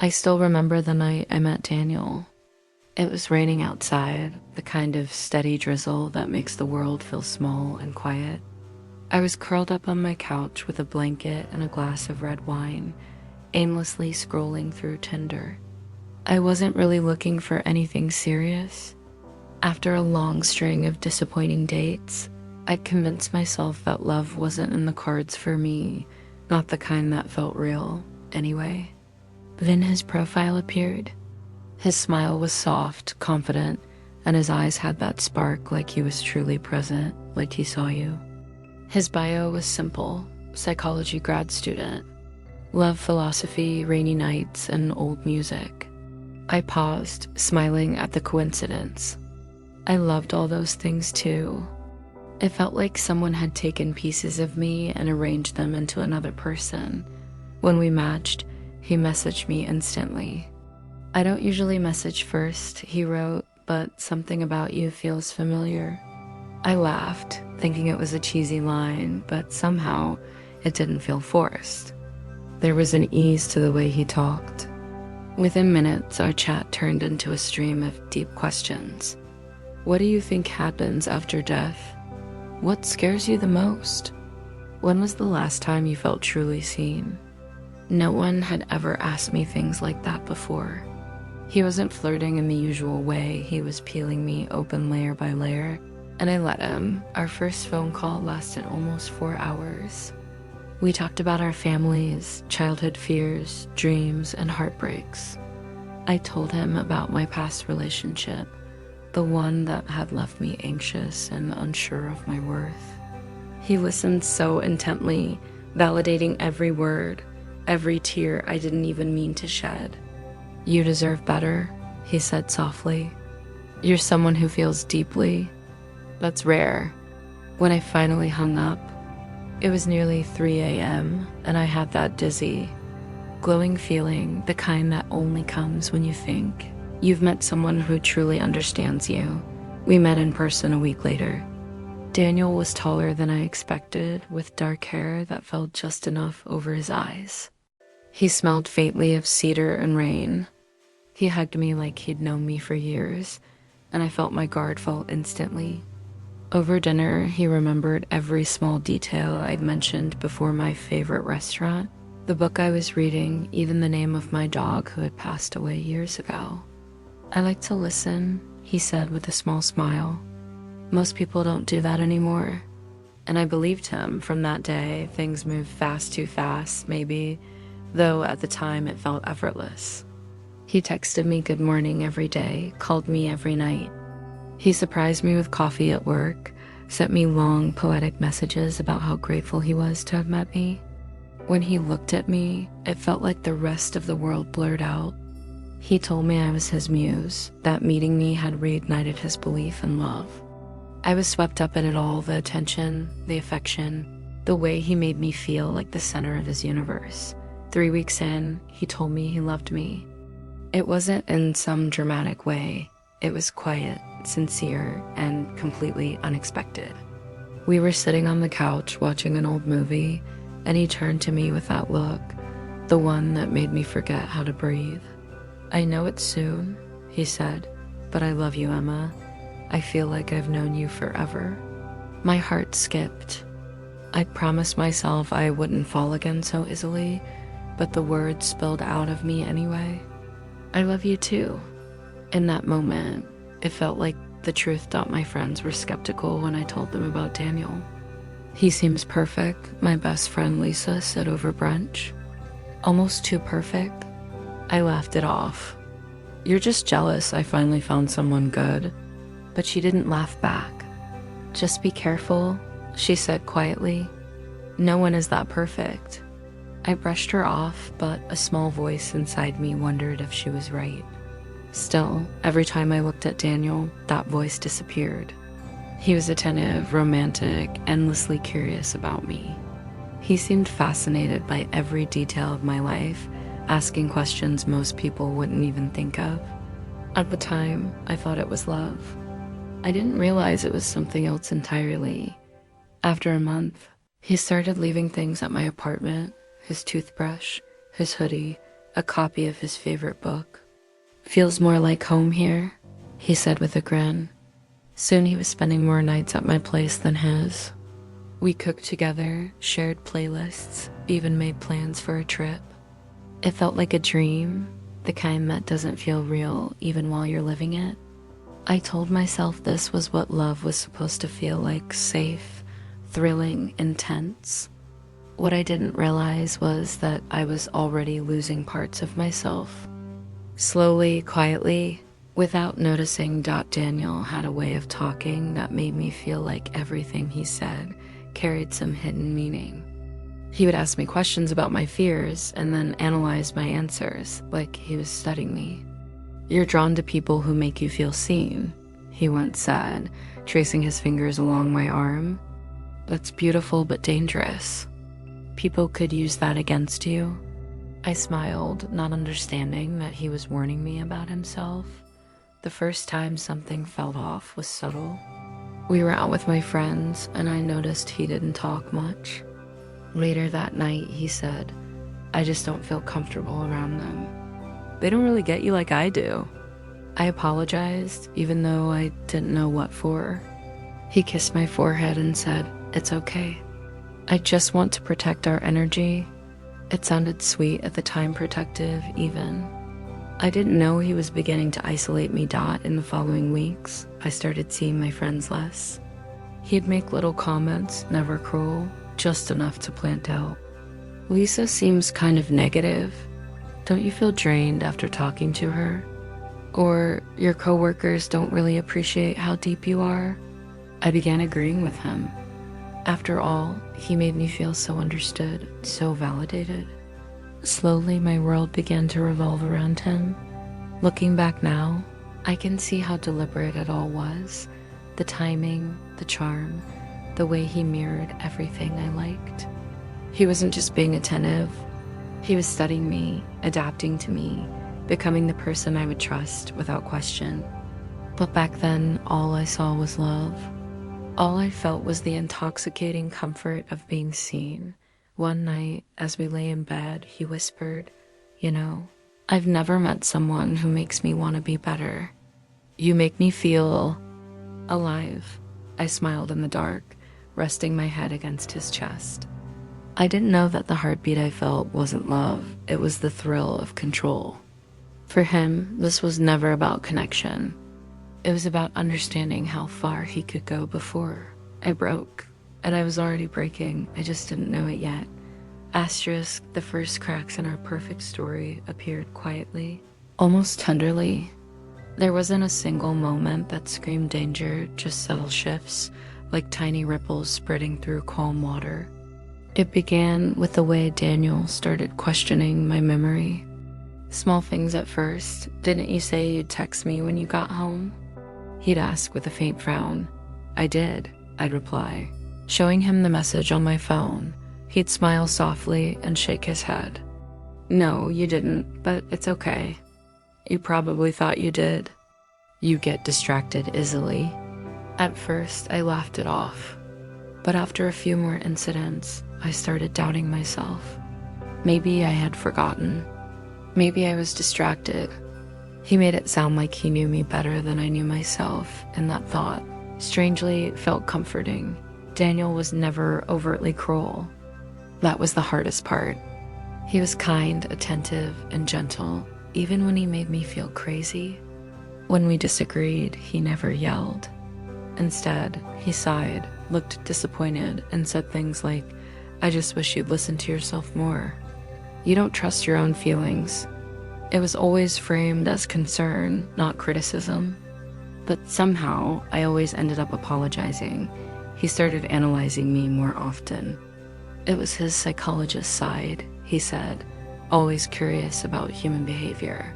I still remember the night I met Daniel. It was raining outside, the kind of steady drizzle that makes the world feel small and quiet. I was curled up on my couch with a blanket and a glass of red wine, aimlessly scrolling through Tinder. I wasn't really looking for anything serious. After a long string of disappointing dates, I'd convinced myself that love wasn't in the cards for me, not the kind that felt real, anyway. Then his profile appeared. His smile was soft, confident, and his eyes had that spark like he was truly present, like he saw you. His bio was simple: psychology grad student, love philosophy, rainy nights, and old music. I paused, smiling at the coincidence. I loved all those things too. It felt like someone had taken pieces of me and arranged them into another person. When we matched, he messaged me instantly. "I don't usually message first," he wrote, "but something about you feels familiar." I laughed, thinking it was a cheesy line, but somehow it didn't feel forced. There was an ease to the way he talked. Within minutes, our chat turned into a stream of deep questions. What do you think happens after death? What scares you the most? When was the last time you felt truly seen? No one had ever asked me things like that before. He wasn't flirting in the usual way, he was peeling me open layer by layer, and I let him. Our first phone call lasted almost 4 hours. We talked about our families, childhood fears, dreams, and heartbreaks. I told him about my past relationship, the one that had left me anxious and unsure of my worth. He listened so intently, validating every word, every tear I didn't even mean to shed. "You deserve better," he said softly. "You're someone who feels deeply. That's rare." When I finally hung up, it was nearly 3 a.m., and I had that dizzy, glowing feeling, the kind that only comes when you think you've met someone who truly understands you. We met in person a week later. Daniel was taller than I expected, with dark hair that fell just enough over his eyes. He smelled faintly of cedar and rain. He hugged me like he'd known me for years, and I felt my guard fall instantly. Over dinner, he remembered every small detail I'd mentioned before: my favorite restaurant, the book I was reading, even the name of my dog who had passed away years ago. "I like to listen," he said with a small smile. "Most people don't do that anymore." And I believed him. From that day, things moved fast, too fast, maybe, though at the time it felt effortless. He texted me good morning every day, called me every night. He surprised me with coffee at work, sent me long, poetic messages about how grateful he was to have met me. When he looked at me, it felt like the rest of the world blurred out. He told me I was his muse, that meeting me had reignited his belief in love. I was swept up in it all: the attention, the affection, the way he made me feel like the center of his universe. 3 weeks in, he told me he loved me. It wasn't in some dramatic way. It was quiet, sincere, and completely unexpected. We were sitting on the couch watching an old movie, and he turned to me with that look, the one that made me forget how to breathe. "I know it's soon," he said, "but I love you, Emma. I feel like I've known you forever." My heart skipped. I'd promised myself I wouldn't fall again so easily, but the words spilled out of me anyway. "I love you too." In that moment, it felt like the truth that my friends were skeptical when I told them about Daniel. "He seems perfect," my best friend Lisa said over brunch. "Almost too perfect." I laughed it off. "You're just jealous I finally found someone good." But she didn't laugh back. "Just be careful," she said quietly. "No one is that perfect." I brushed her off, but a small voice inside me wondered if she was right. Still, every time I looked at Daniel, that voice disappeared. He was attentive, romantic, endlessly curious about me. He seemed fascinated by every detail of my life, asking questions most people wouldn't even think of. At the time, I thought it was love. I didn't realize it was something else entirely. After a month, he started leaving things at my apartment: his toothbrush, his hoodie, a copy of his favorite book. "Feels more like home here," he said with a grin. Soon he was spending more nights at my place than his. We cooked together, shared playlists, even made plans for a trip. It felt like a dream, the kind that doesn't feel real even while you're living it. I told myself this was what love was supposed to feel like: safe, thrilling, intense. What I didn't realize was that I was already losing parts of myself. Slowly, quietly, without noticing, Daniel had a way of talking that made me feel like everything he said carried some hidden meaning. He would ask me questions about my fears and then analyze my answers like he was studying me. "You're drawn to people who make you feel seen," he once said, tracing his fingers along my arm. "That's beautiful but dangerous. People could use that against you." I smiled, not understanding that he was warning me about himself. The first time something felt off was subtle. We were out with my friends, and I noticed he didn't talk much. Later that night, he said, "I just don't feel comfortable around them. They don't really get you like I do." I apologized, even though I didn't know what for. He kissed my forehead and said, "It's okay. I just want to protect our energy." It sounded sweet at the time, protective even. I didn't know he was beginning to isolate me. In the following weeks, I started seeing my friends less. He'd make little comments, never cruel, just enough to plant doubt. "Lisa seems kind of negative. Don't you feel drained after talking to her? Or your coworkers don't really appreciate how deep you are?" I began agreeing with him. After all, he made me feel so understood, so validated. Slowly, my world began to revolve around him. Looking back now, I can see how deliberate it all was. The timing, the charm, the way he mirrored everything I liked. He wasn't just being attentive. He was studying me, adapting to me, becoming the person I would trust without question. But back then, all I saw was love. All I felt was the intoxicating comfort of being seen. One night, as we lay in bed, he whispered, "You know, I've never met someone who makes me want to be better. You make me feel alive." I smiled in the dark, resting my head against his chest. I didn't know that the heartbeat I felt wasn't love, it was the thrill of control. For him, this was never about connection. It was about understanding how far he could go before I broke. And I was already breaking, I just didn't know it yet. Asterisk, the first cracks in our perfect story appeared quietly, almost tenderly. There wasn't a single moment that screamed danger, just subtle shifts, like tiny ripples spreading through calm water. It began with the way Daniel started questioning my memory. Small things at first. "Didn't you say you'd text me when you got home?" He'd ask with a faint frown. "I did," I'd reply, showing him the message on my phone. He'd smile softly and shake his head. "No, you didn't, but it's okay. You probably thought you did. You get distracted easily." At first, I laughed it off. But after a few more incidents, I started doubting myself. Maybe I had forgotten. Maybe I was distracted. He made it sound like he knew me better than I knew myself, and that thought, strangely, felt comforting. Daniel was never overtly cruel. That was the hardest part. He was kind, attentive, and gentle, even when he made me feel crazy. When we disagreed, he never yelled. Instead, he sighed, looked disappointed, and said things like, "I just wish you'd listen to yourself more. You don't trust your own feelings." It was always framed as concern, not criticism. But somehow, I always ended up apologizing. He started analyzing me more often. It was his psychologist side, he said, always curious about human behavior.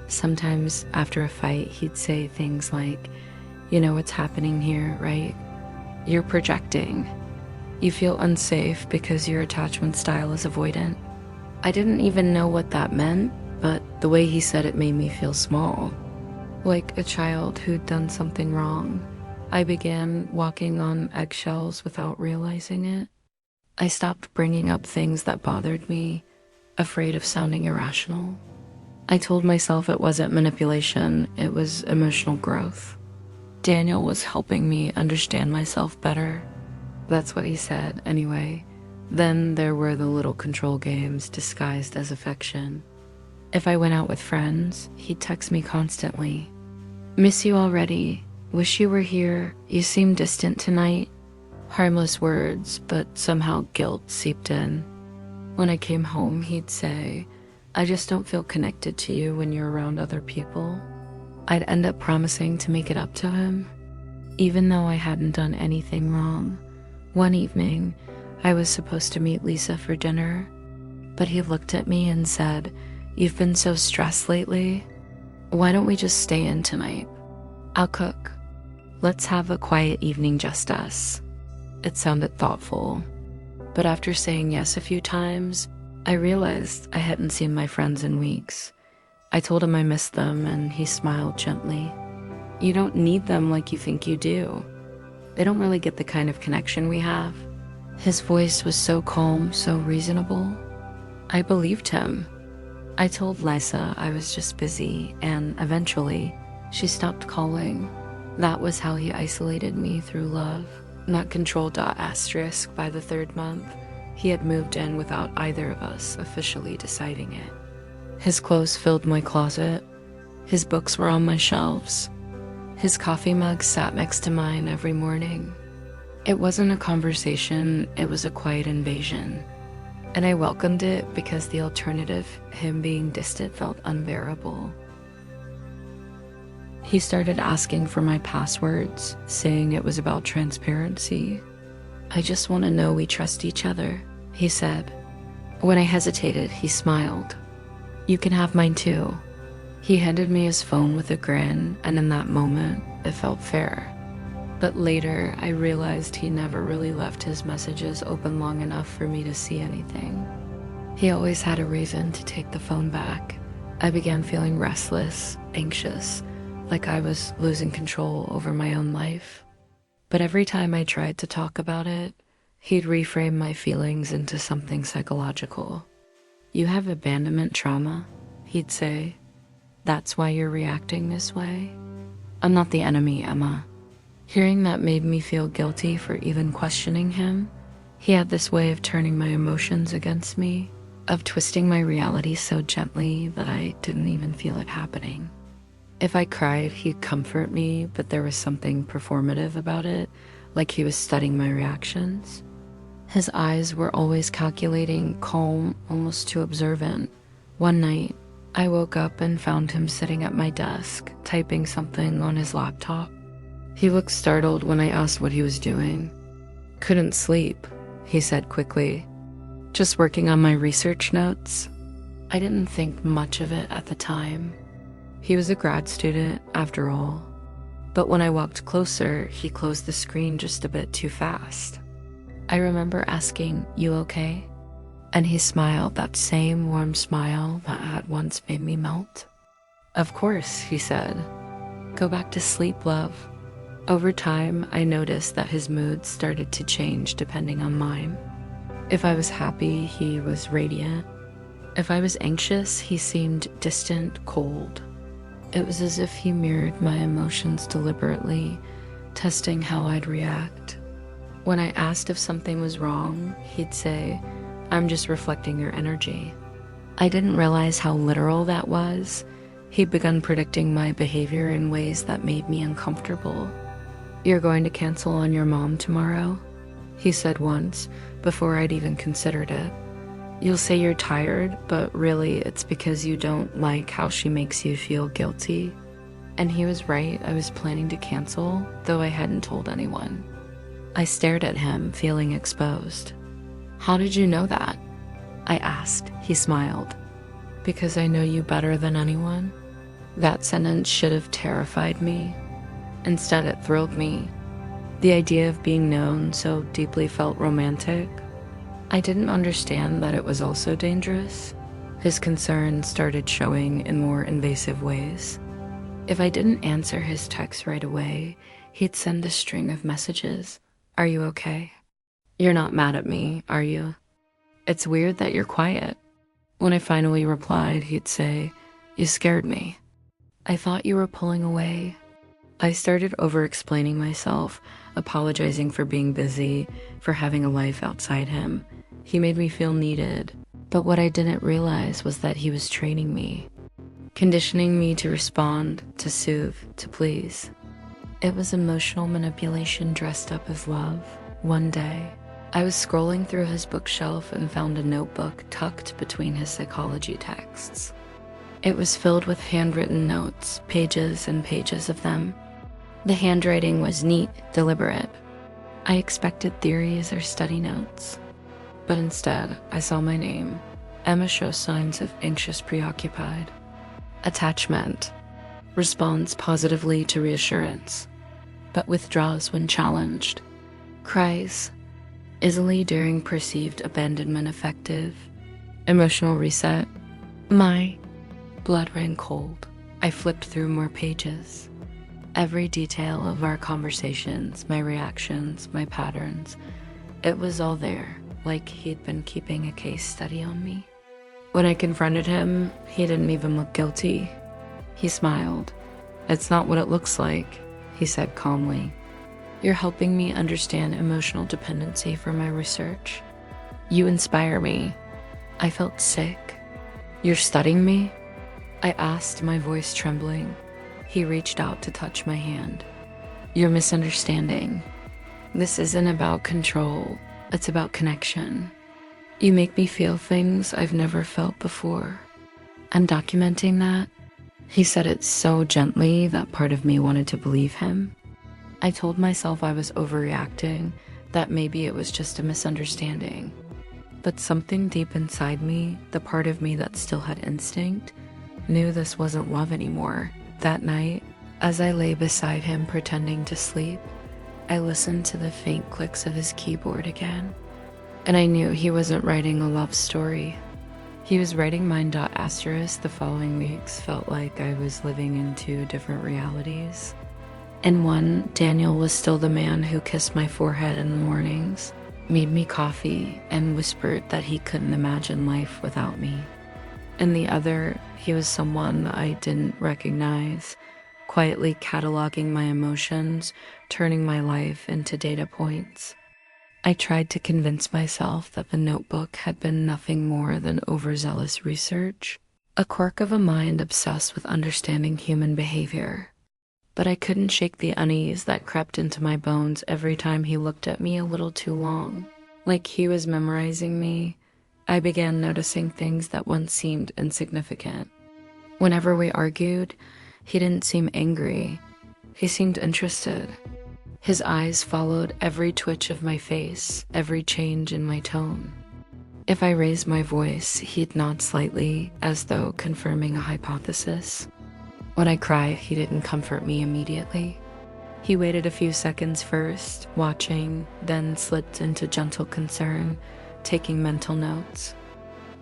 Sometimes after a fight, he'd say things like, "You know what's happening here, right? You're projecting. You feel unsafe because your attachment style is avoidant." I didn't even know what that meant, but the way he said it made me feel small, like a child who'd done something wrong. I began walking on eggshells without realizing it. I stopped bringing up things that bothered me. afraid of sounding irrational. I told myself it wasn't manipulation, it was emotional growth. Daniel was helping me understand myself better. That's what he said, anyway. Then there were the little control games disguised as affection. If I went out with friends, he'd text me constantly. Miss you already. Wish you were here. You seem distant tonight. Harmless words, but somehow guilt seeped in. When I came home, he'd say, I just don't feel connected to you when you're around other people. I'd end up promising to make it up to him, even though I hadn't done anything wrong. One evening, I was supposed to meet Lisa for dinner, but he looked at me and said, You've been so stressed lately. Why don't we just stay in tonight? I'll cook. Let's have a quiet evening, just us. It sounded thoughtful, but after saying yes a few times, I realized I hadn't seen my friends in weeks. I told him I missed them, and he smiled gently. You don't need them like you think you do. They don't really get the kind of connection we have. His voice was so calm, so reasonable. I believed him. I told Lisa I was just busy, and eventually, she stopped calling. That was how he isolated me through love, not control. Asterisk by the third month. He had moved in without either of us officially deciding it. His clothes filled my closet. His books were on my shelves. His coffee mug sat next to mine every morning. It wasn't a conversation, it was a quiet invasion. And I welcomed it because the alternative, him being distant, felt unbearable. He started asking for my passwords, saying it was about transparency. I just want to know we trust each other, he said. When I hesitated, he smiled. You can have mine too. He handed me his phone with a grin, and in that moment, it felt fair. But later, I realized he never really left his messages open long enough for me to see anything. He always had a reason to take the phone back. I began feeling restless, anxious, like I was losing control over my own life. But every time I tried to talk about it, he'd reframe my feelings into something psychological. You have abandonment trauma, he'd say. That's why you're reacting this way. I'm not the enemy, Emma. Hearing that made me feel guilty for even questioning him. He had this way of turning my emotions against me, of twisting my reality so gently that I didn't even feel it happening. If I cried, he'd comfort me, but there was something performative about it, like he was studying my reactions. His eyes were always calculating, calm, almost too observant. One night, I woke up and found him sitting at my desk, typing something on his laptop. He looked startled when I asked what he was doing. Couldn't sleep, he said quickly. Just working on my research notes. I didn't think much of it at the time. He was a grad student, after all. But when I walked closer, he closed the screen just a bit too fast. I remember asking, "You okay?" And he smiled, that same warm smile that had once made me melt. Of course, he said. Go back to sleep, love. Over time, I noticed that his mood started to change depending on mine. If I was happy, he was radiant. If I was anxious, he seemed distant, cold. It was as if he mirrored my emotions deliberately, testing how I'd react. When I asked if something was wrong, he'd say, I'm just reflecting your energy. I didn't realize how literal that was. He'd begun predicting my behavior in ways that made me uncomfortable. You're going to cancel on your mom tomorrow? He said once, before I'd even considered it. You'll say you're tired, but really it's because you don't like how she makes you feel guilty. And he was right, I was planning to cancel, though I hadn't told anyone. I stared at him, feeling exposed. How did you know that? I asked. He smiled. Because I know you better than anyone. That sentence should have terrified me. Instead, it thrilled me. The idea of being known so deeply felt romantic. I didn't understand that it was also dangerous. His concern started showing in more invasive ways. If I didn't answer his text right away, he'd send a string of messages. Are you okay? You're not mad at me, are you? It's weird that you're quiet. When I finally replied, he'd say, "You scared me. I thought you were pulling away." I started over-explaining myself, apologizing for being busy, for having a life outside him. He made me feel needed. But what I didn't realize was that he was training me, conditioning me to respond, to soothe, to please. It was emotional manipulation dressed up as love. One day, I was scrolling through his bookshelf and found a notebook tucked between his psychology texts. It was filled with handwritten notes, pages and pages of them. The handwriting was neat, deliberate. I expected theories or study notes. But instead, I saw my name. Emma shows signs of anxious preoccupied. Attachment. Responds positively to reassurance, but withdraws when challenged. Cries. Easily during perceived abandonment effective. Emotional reset. My blood ran cold. I flipped through more pages. Every detail of our conversations, my reactions, my patterns, it was all there, like he'd been keeping a case study on me. When I confronted him, he didn't even look guilty. He smiled. "It's not what it looks like," he said calmly. "You're helping me understand emotional dependency for my research. You inspire me." I felt sick. "You're studying me?" I asked, my voice trembling. He reached out to touch my hand. "You're misunderstanding. This isn't about control. It's about connection. You make me feel things I've never felt before. I'm documenting that." He said it so gently that part of me wanted to believe him. I told myself I was overreacting, that maybe it was just a misunderstanding. But something deep inside me, the part of me that still had instinct, knew this wasn't love anymore. That night, as I lay beside him pretending to sleep, I listened to the faint clicks of his keyboard again. And I knew he wasn't writing a love story. He was writing mine. Asterisk. The following weeks felt like I was living in two different realities. In one, Daniel was still the man who kissed my forehead in the mornings, made me coffee, and whispered that he couldn't imagine life without me. In the other, he was someone I didn't recognize, quietly cataloging my emotions, turning my life into data points. I tried to convince myself that the notebook had been nothing more than overzealous research, a quirk of a mind obsessed with understanding human behavior. But I couldn't shake the unease that crept into my bones every time he looked at me a little too long. Like he was memorizing me, I began noticing things that once seemed insignificant. Whenever we argued, he didn't seem angry. He seemed interested. His eyes followed every twitch of my face, every change in my tone. If I raised my voice, he'd nod slightly, as though confirming a hypothesis. When I cried, he didn't comfort me immediately. He waited a few seconds first, watching, then slipped into gentle concern, taking mental notes.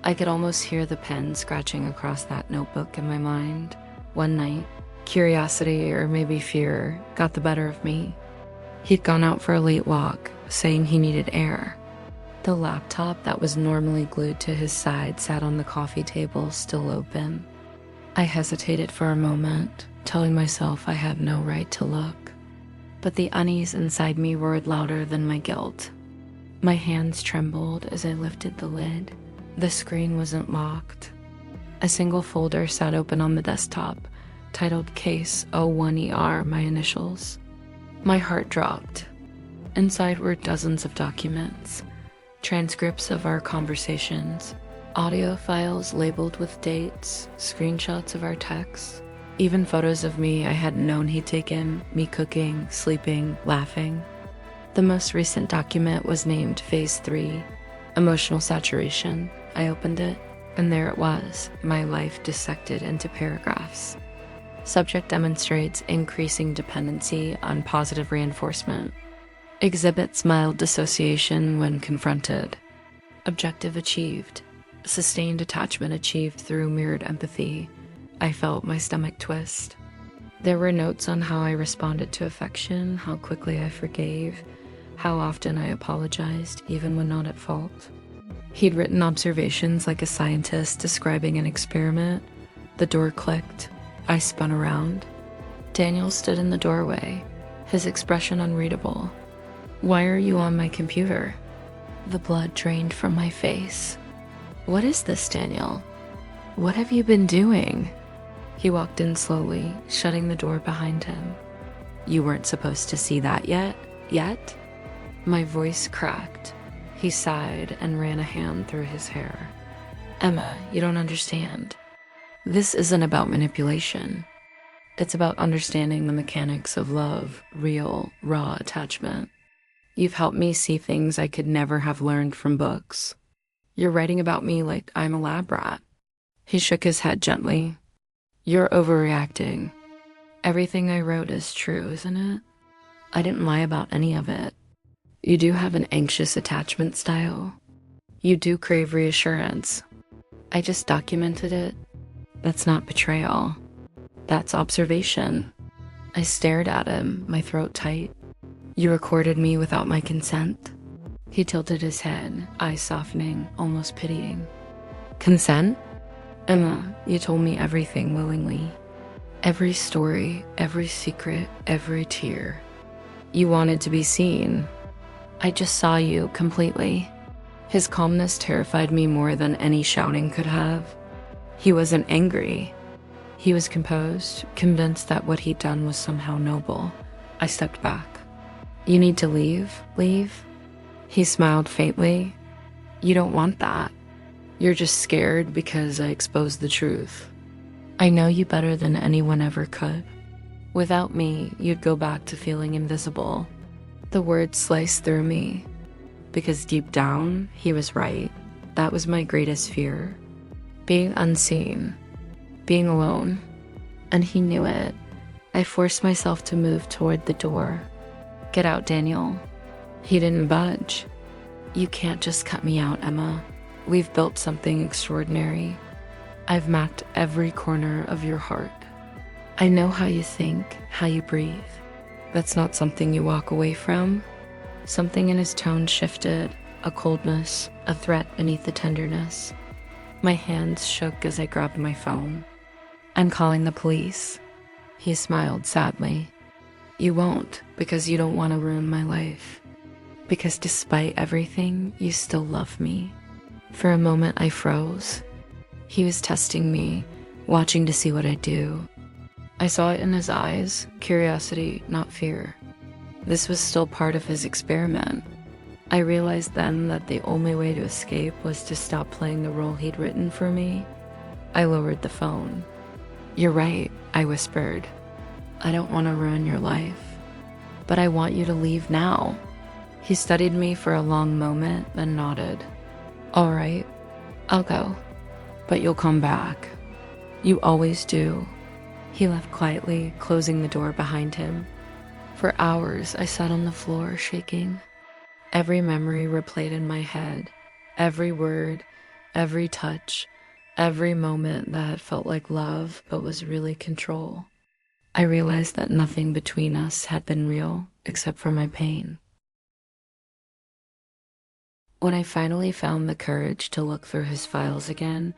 I could almost hear the pen scratching across that notebook in my mind. One night, curiosity, or maybe fear, got the better of me. He'd gone out for a late walk, saying he needed air. The laptop that was normally glued to his side sat on the coffee table, still open. I hesitated for a moment, telling myself I had no right to look. But the unease inside me roared louder than my guilt. My hands trembled as I lifted the lid. The screen wasn't locked. A single folder sat open on the desktop, titled Case 01ER, my initials. My heart dropped. Inside were dozens of documents, transcripts of our conversations, audio files labeled with dates, screenshots of our texts, even photos of me I hadn't known he'd taken, me cooking, sleeping, laughing. The most recent document was named Phase 3, Emotional Saturation. I opened it, and there it was, my life dissected into paragraphs. Subject demonstrates increasing dependency on positive reinforcement. Exhibits mild dissociation when confronted. Objective achieved. Sustained attachment achieved through mirrored empathy. I felt my stomach twist. There were notes on how I responded to affection, how quickly I forgave, how often I apologized, even when not at fault. He'd written observations like a scientist describing an experiment. The door clicked. I spun around. Daniel stood in the doorway, his expression unreadable. "Why are you on my computer?" The blood drained from my face. "What is this, Daniel? What have you been doing?" He walked in slowly, shutting the door behind him. "You weren't supposed to see that yet? My voice cracked. He sighed and ran a hand through his hair. "Emma, you don't understand. This isn't about manipulation. It's about understanding the mechanics of love, real, raw attachment. You've helped me see things I could never have learned from books. You're writing about me like I'm a lab rat." He shook his head gently. "You're overreacting. Everything I wrote is true, isn't it? I didn't lie about any of it. You do have an anxious attachment style. You do crave reassurance. I just documented it. That's not betrayal. That's observation." I stared at him, my throat tight. "You recorded me without my consent?" He tilted his head, eyes softening, almost pitying. "Consent? Emma, you told me everything willingly. Every story, every secret, every tear. You wanted to be seen. I just saw you completely." His calmness terrified me more than any shouting could have. He wasn't angry. He was composed, convinced that what he'd done was somehow noble. I stepped back. "You need to leave? He smiled faintly. "You don't want that. You're just scared because I exposed the truth. I know you better than anyone ever could. Without me, you'd go back to feeling invisible." The words sliced through me. Because deep down, he was right. That was my greatest fear. Being unseen. Being alone. And he knew it. I forced myself to move toward the door. "Get out, Daniel." He didn't budge. "You can't just cut me out, Emma. We've built something extraordinary. I've mapped every corner of your heart. I know how you think, how you breathe. That's not something you walk away from." Something in his tone shifted, a coldness, a threat beneath the tenderness. My hands shook as I grabbed my phone. "I'm calling the police." He smiled sadly. "You won't, because you don't want to ruin my life. Because despite everything, you still love me." For a moment, I froze. He was testing me, watching to see what I'd do. I saw it in his eyes, curiosity, not fear. This was still part of his experiment. I realized then that the only way to escape was to stop playing the role he'd written for me. I lowered the phone. "You're right," I whispered. "I don't want to ruin your life. But I want you to leave now." He studied me for a long moment, then nodded. "All right, I'll go. But you'll come back. You always do." He left quietly, closing the door behind him. For hours, I sat on the floor, shaking. Every memory replayed in my head. Every word, every touch, every moment that had felt like love but was really control. I realized that nothing between us had been real except for my pain. When I finally found the courage to look through his files again,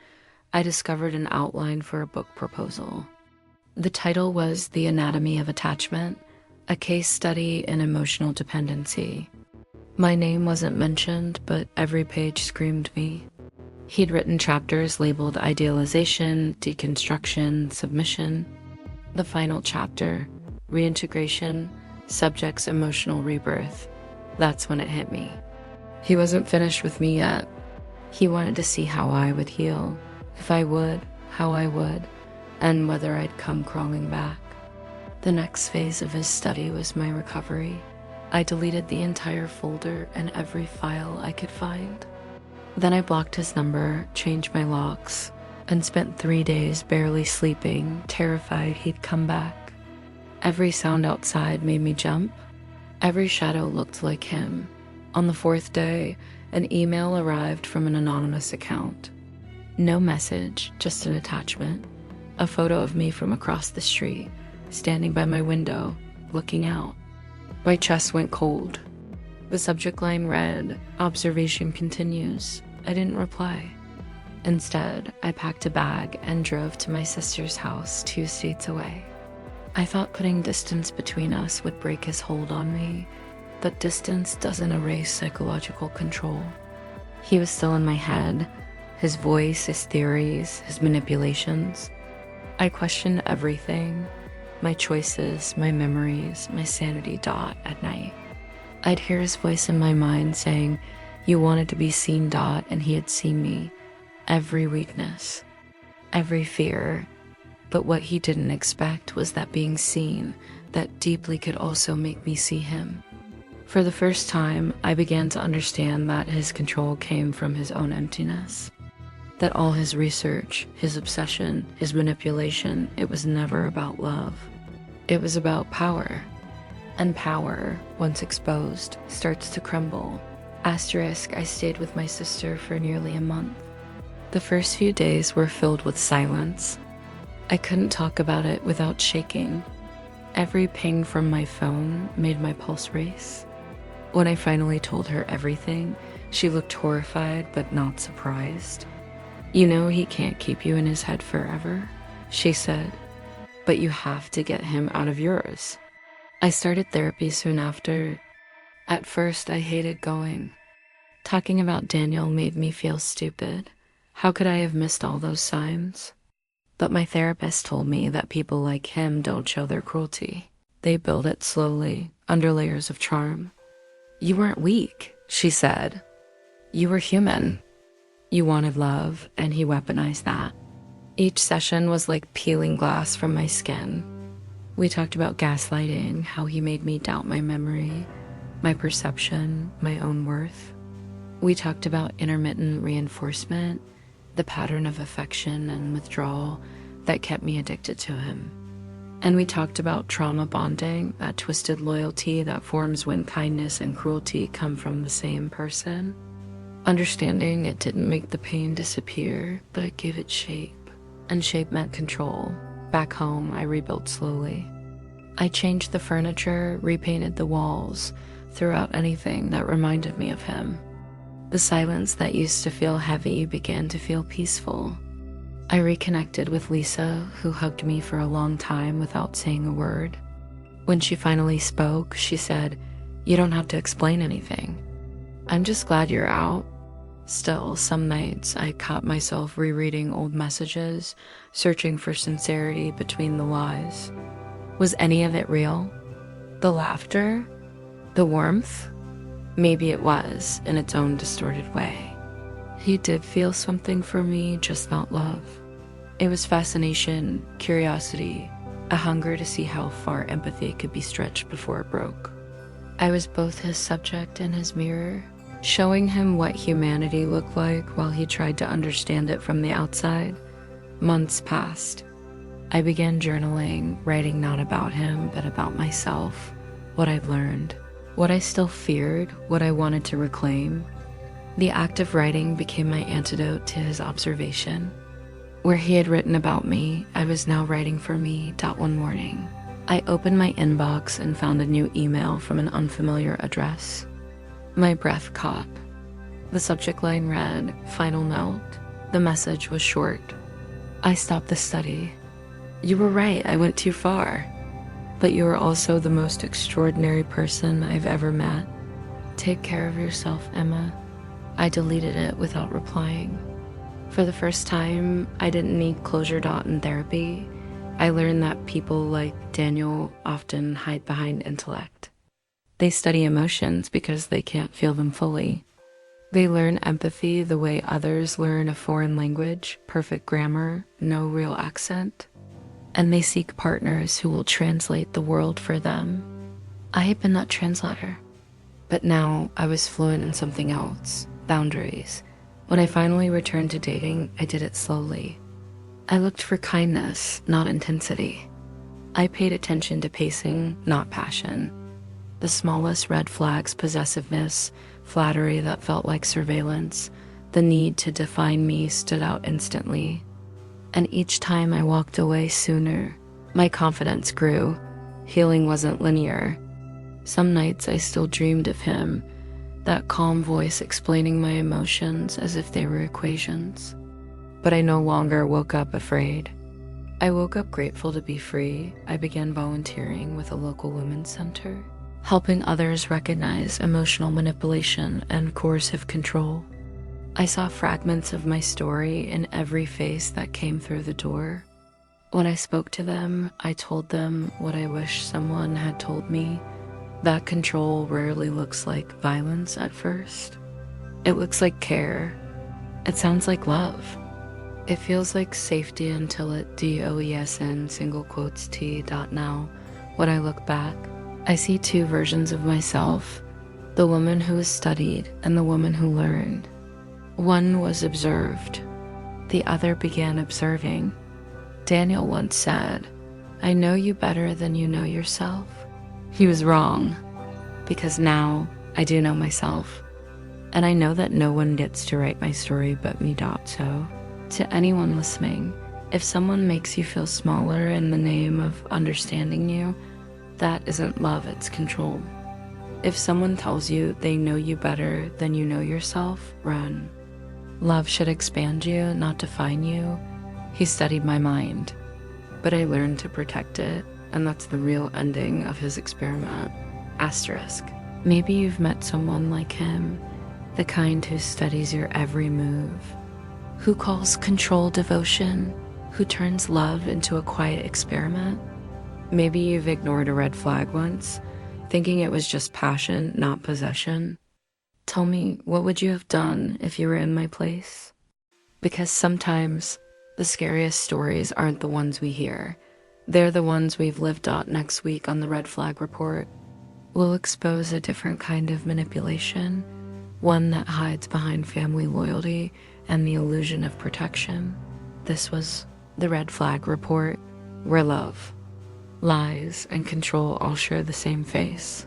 I discovered an outline for a book proposal. The title was The Anatomy of Attachment, a case study in emotional dependency. My name wasn't mentioned, but every page screamed me. He'd written chapters labeled idealization, deconstruction, submission. The final chapter, reintegration, subject's emotional rebirth. That's when it hit me. He wasn't finished with me yet. He wanted to see how I would heal, if I would, how I would, and whether I'd come crawling back. The next phase of his study was my recovery. I deleted the entire folder and every file I could find. Then I blocked his number, changed my locks, and spent 3 days barely sleeping, terrified he'd come back. Every sound outside made me jump. Every shadow looked like him. On the 4th day, an email arrived from an anonymous account. No message, just an attachment. A photo of me from across the street, standing by my window, looking out. My chest went cold. The subject line read, "Observation continues," I didn't reply. Instead, I packed a bag and drove to my sister's house 2 states away. I thought putting distance between us would break his hold on me, but distance doesn't erase psychological control. He was still in my head, his voice, his theories, his manipulations. I questioned everything, my choices, my memories, my sanity at night. I'd hear his voice in my mind saying, "You wanted to be seen, and he had seen me. Every weakness, every fear." But what he didn't expect was that being seen that deeply could also make me see him. For the first time, I began to understand that his control came from his own emptiness. That all his research, his obsession, his manipulation, it was never about love. It was about power. And power, once exposed, starts to crumble. Asterisk, I stayed with my sister for nearly a month. The first few days were filled with silence. I couldn't talk about it without shaking. Every ping from my phone made my pulse race. When I finally told her everything, she looked horrified but not surprised. "You know he can't keep you in his head forever," she said, "but you have to get him out of yours." I started therapy soon after. At first, I hated going. Talking about Daniel made me feel stupid. How could I have missed all those signs? But my therapist told me that people like him don't show their cruelty. They build it slowly, under layers of charm. "You weren't weak," she said. "You were human. You wanted love, and he weaponized that." Each session was like peeling glass from my skin. We talked about gaslighting, how he made me doubt my memory, my perception, my own worth. We talked about intermittent reinforcement, the pattern of affection and withdrawal that kept me addicted to him. And we talked about trauma bonding, that twisted loyalty that forms when kindness and cruelty come from the same person. Understanding it didn't make the pain disappear, but it gave it shape. And shape meant control. Back home, I rebuilt slowly. I changed the furniture, repainted the walls, threw out anything that reminded me of him. The silence that used to feel heavy began to feel peaceful. I reconnected with Lisa, who hugged me for a long time without saying a word. When she finally spoke, she said, "You don't have to explain anything. I'm just glad you're out." Still, some nights I caught myself rereading old messages, searching for sincerity between the lies. Was any of it real? The laughter? The warmth? Maybe it was, in its own distorted way. He did feel something for me, just not love. It was fascination, curiosity, a hunger to see how far empathy could be stretched before it broke. I was both his subject and his mirror, showing him what humanity looked like while he tried to understand it from the outside. Months passed. I began journaling, writing not about him, but about myself, what I'd learned, what I still feared, what I wanted to reclaim. The act of writing became my antidote to his observation. Where he had written about me, I was now writing for me. One morning, I opened my inbox and found a new email from an unfamiliar address. My breath caught. The subject line read, "Final note." The message was short. "I stopped the study. You were right, I went too far. But you are also the most extraordinary person I've ever met. Take care of yourself, Emma." I deleted it without replying. For the first time, I didn't need closure. In therapy, I learned that people like Daniel often hide behind intellect. They study emotions because they can't feel them fully. They learn empathy the way others learn a foreign language, perfect grammar, no real accent. And they seek partners who will translate the world for them. I had been that translator. But now I was fluent in something else, boundaries. When I finally returned to dating, I did it slowly. I looked for kindness, not intensity. I paid attention to pacing, not passion. The smallest red flags, possessiveness, flattery that felt like surveillance, the need to define me stood out instantly. And each time I walked away sooner, my confidence grew. Healing wasn't linear. Some nights I still dreamed of him, that calm voice explaining my emotions as if they were equations. But I no longer woke up afraid. I woke up grateful to be free. I began volunteering with a local women's center, helping others recognize emotional manipulation and coercive control. I saw fragments of my story in every face that came through the door. When I spoke to them, I told them what I wish someone had told me, that control rarely looks like violence at first. It looks like care. It sounds like love. It feels like safety until it DOESN single quotes T dot now. When I look back, I see two versions of myself, the woman who was studied and the woman who learned. One was observed. The other began observing. Daniel once said, "I know you better than you know yourself." He was wrong, because now I do know myself, and I know that no one gets to write my story but me. So, to anyone listening, if someone makes you feel smaller in the name of understanding you, that isn't love, it's control. If someone tells you they know you better than you know yourself, run. Love should expand you, not define you. He studied my mind, but I learned to protect it, and that's the real ending of his experiment. Asterisk. Maybe you've met someone like him, the kind who studies your every move, who calls control devotion, who turns love into a quiet experiment. Maybe you've ignored a red flag once, thinking it was just passion, not possession. Tell me, what would you have done if you were in my place? Because sometimes the scariest stories aren't the ones we hear. They're the ones we've lived out. Next week on the Red Flag Report, we'll expose a different kind of manipulation, one that hides behind family loyalty and the illusion of protection. This was the Red Flag Report, where love, lies, and control all share the same face.